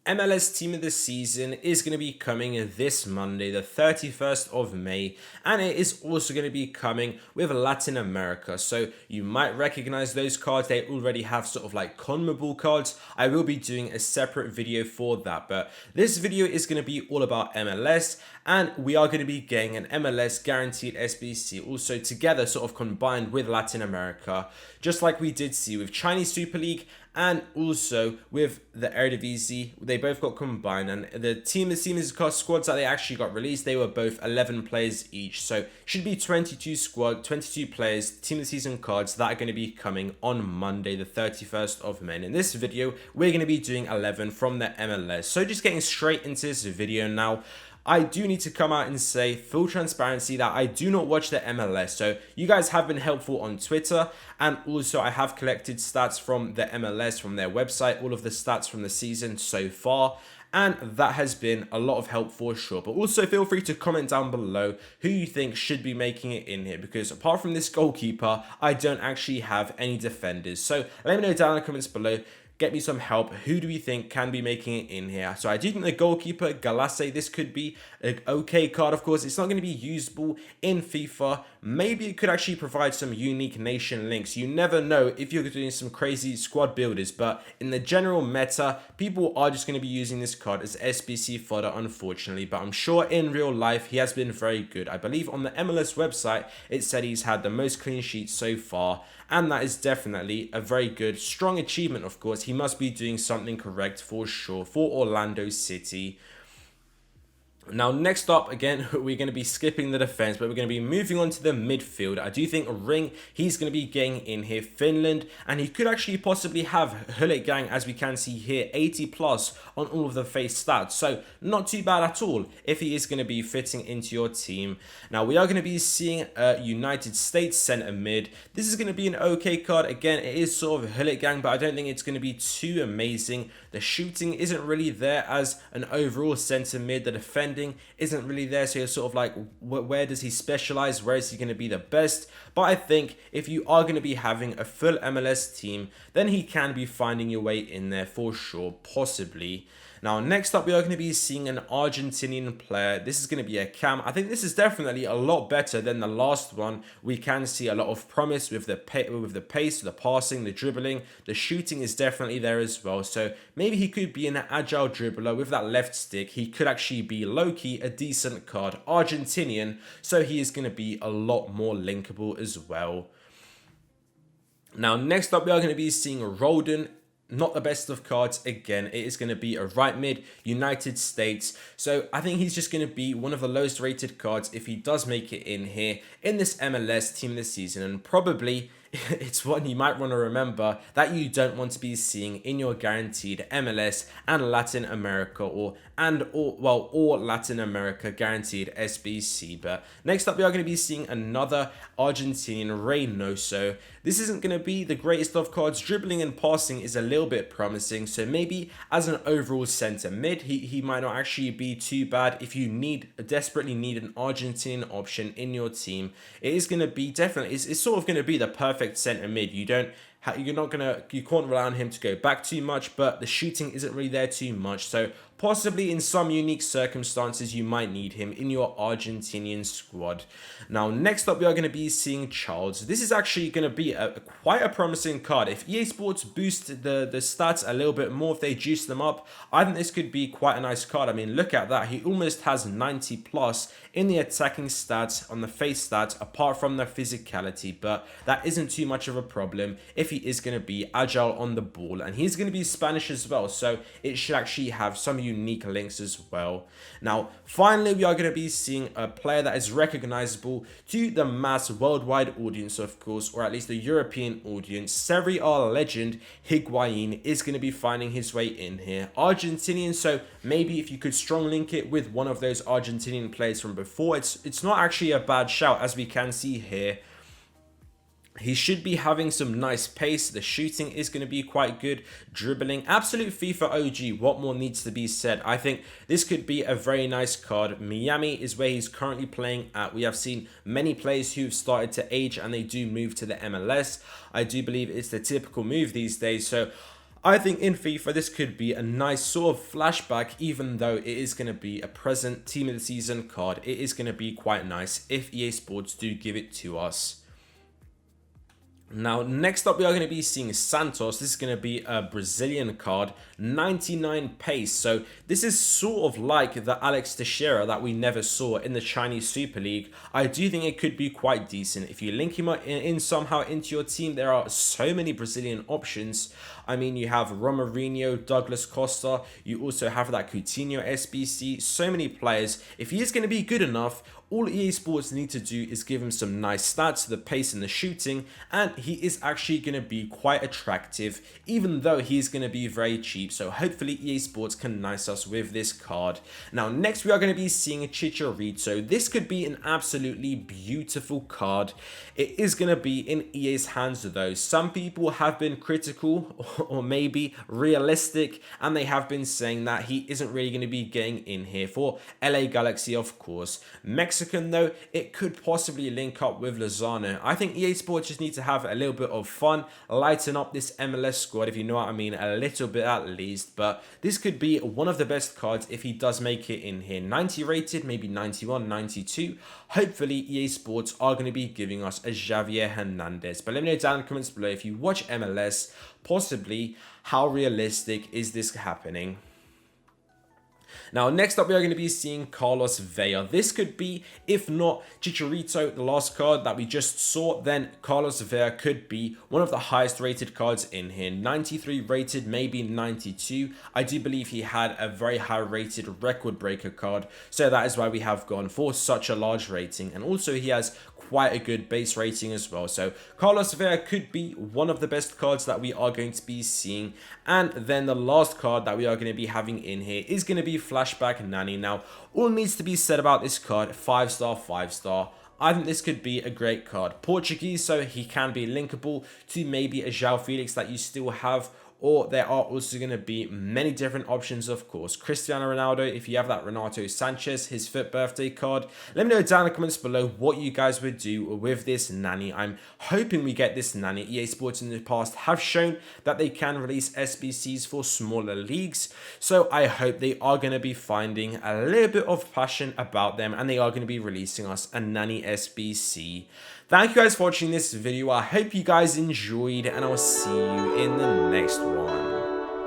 MLS Team of the Season is going to be coming this Monday, the 31st of May, and it is also going to be coming with Latin America. So you might recognize those cards. They already have sort of like CONMEBOL cards. I will be doing a separate video for that, but this video is going to be all about MLS, and we are going to be getting an MLS guaranteed SBC also together, sort of combined with Latin America, just like we did see with Chinese Super League and also with the Eredivisie. They both got combined, and the team squads that they actually got released, they were both 11 players each, so should be 22 players team of the season cards that are going to be coming on Monday the 31st of May. And in this video we're going to be doing 11 from the MLS. So just getting straight into this video now, I do need to come out and say, full transparency, that I do not watch the MLS. So you guys have been helpful on Twitter, and also I have collected stats from the MLS, from their website, all of the stats from the season so far, and that has been a lot of help for sure. But also feel free to comment down below who you think should be making it in here, because apart from this goalkeeper, I don't actually have any defenders. So let me know down in the comments below. Get me some help. Who do we think can be making it in here? So I do think the goalkeeper, Galase, this could be an okay card. Of course, it's not going to be usable in FIFA. Maybe it could actually provide some unique nation links. You never know if you're doing some crazy squad builders, but in the general meta, people are just going to be using this card as SBC fodder, unfortunately. But I'm sure in real life, he has been very good. I believe on the MLS website, it said he's had the most clean sheets so far, and that is definitely a very good, strong achievement. Of course, he must be doing something correct for sure for Orlando City. Now, next up, again, we're going to be skipping the defense, but we're going to be moving on to the midfield. I do think Ring, he's going to be getting in here, Finland, and he could actually possibly have HIGUAIN, as we can see here, 80 plus on all of the face stats. So not too bad at all if he is going to be fitting into your team. Now, we are going to be seeing a United States center mid. This is going to be an okay card. Again, it is sort of HIGUAIN, but I don't think it's going to be too amazing. The shooting isn't really there as an overall center mid. The defense isn't really there, so you're sort of like, where does he specialize? Where is he going to be the best? But I think if you are going to be having a full MLS team, then he can be finding your way in there for sure, possibly. Now, next up, we are going to be seeing an Argentinian player. This is going to be a Cam. I think this is definitely a lot better than the last one. We can see a lot of promise with the pace, the passing, the dribbling. The shooting is definitely there as well. So maybe he could be an agile dribbler with that left stick. He could actually be low-key a decent card. Argentinian, so he is going to be a lot more linkable as well. Now, next up, we are going to be seeing ROLDAN. Not the best of cards. Again, it is going to be a right mid, United States. So I think he's just going to be one of the lowest rated cards if he does make it in here in this MLS team this season. And probably it's one you might want to remember that you don't want to be seeing in your guaranteed MLS and Latin America or Latin America guaranteed SBC. But next up, we are going to be seeing another Argentinian, REYNOSO. This isn't going to be the greatest of cards. Dribbling and passing is a little bit promising, so maybe as an overall center mid, he might not actually be too bad. If you desperately need an Argentinian option in your team, it is going to be it's sort of going to be the perfect center mid. You can't rely on him to go back too much, but the shooting isn't really there too much. So possibly in some unique circumstances, you might need him in your Argentinian squad. Now, next up, we are going to be seeing Charles. This is actually going to be quite a promising card. If EA Sports boost the stats a little bit more, if they juice them up, I think this could be quite a nice card. I mean, look at that. He almost has 90 plus in the attacking stats, on the face stats, apart from the physicality, but that isn't too much of a problem if he is going to be agile on the ball, and he's going to be Spanish as well, so it should actually have some unique links as well. Now, finally, we are going to be seeing a player that is recognizable to the mass worldwide audience, of course, or at least the European audience. Serie A legend HIGUAIN is going to be finding his way in here. Argentinian, so maybe if you could strong link it with one of those Argentinian players from before, it's not actually a bad shout, as we can see here. He should be having some nice pace. The shooting is going to be quite good. Dribbling, absolute FIFA OG. What more needs to be said? I think this could be a very nice card. Miami is where he's currently playing at. We have seen many players who've started to age and they do move to the MLS. I do believe it's the typical move these days. So I think in FIFA this could be a nice sort of flashback, even though it is going to be a present team of the season card. It is going to be quite nice if EA Sports do give it to us. Now, next up, we are going to be seeing Santos. This is going to be a Brazilian card, 99 pace. So this is sort of like the Alex Teixeira that we never saw in the Chinese Super League. I do think it could be quite decent. If you link him in somehow into your team, there are so many Brazilian options. I mean, you have Romarinho, Douglas Costa. You also have that Coutinho SBC. So many players. If he is going to be good enough, all EA Sports need to do is give him some nice stats, the pace and the shooting, and he is actually going to be quite attractive, even though he is going to be very cheap. So hopefully EA Sports can nice us with this card. Now, next we are going to be seeing Chicharito. This could be an absolutely beautiful card. It is going to be in EA's hands though. Some people have been critical or maybe realistic, and they have been saying that he isn't really going to be getting in here for LA Galaxy, of course. Mexican though, it could possibly link up with Lozano. I think EA Sports just need to have a little bit of fun, lighten up this MLS squad, if you know what I mean, a little bit at least. But this could be one of the best cards if he does make it in here. 90 rated, maybe 91, 92. Hopefully EA Sports are going to be giving us a Javier Hernandez. But let me know down in the comments below if you watch MLS, possibly how realistic is this happening. Now, next up, we are going to be seeing Carlos Vela. This could be, if not Chicharito, the last card that we just saw, then Carlos Vela could be one of the highest rated cards in here. 93 rated, maybe 92. I do believe he had a very high rated record breaker card, so that is why we have gone for such a large rating. And also he has quite a good base rating as well. So Carlos Vela could be one of the best cards that we are going to be seeing. And then the last card that we are going to be having in here is going to be Flashback Nani. Now, all needs to be said about this card, 5-star, 5-star. I think this could be a great card. Portuguese, so he can be linkable to maybe a João Felix that you still have, or there are also going to be many different options, of course. Cristiano Ronaldo, if you have that Renato Sanchez, his 5th birthday card. Let me know down in the comments below what you guys would do with this Nani. I'm hoping we get this Nani. EA Sports in the past have shown that they can release SBCs for smaller leagues, so I hope they are going to be finding a little bit of passion about them, and they are going to be releasing us a Nani SBC. Thank you guys for watching this video. I hope you guys enjoyed, and I will see you in the next one.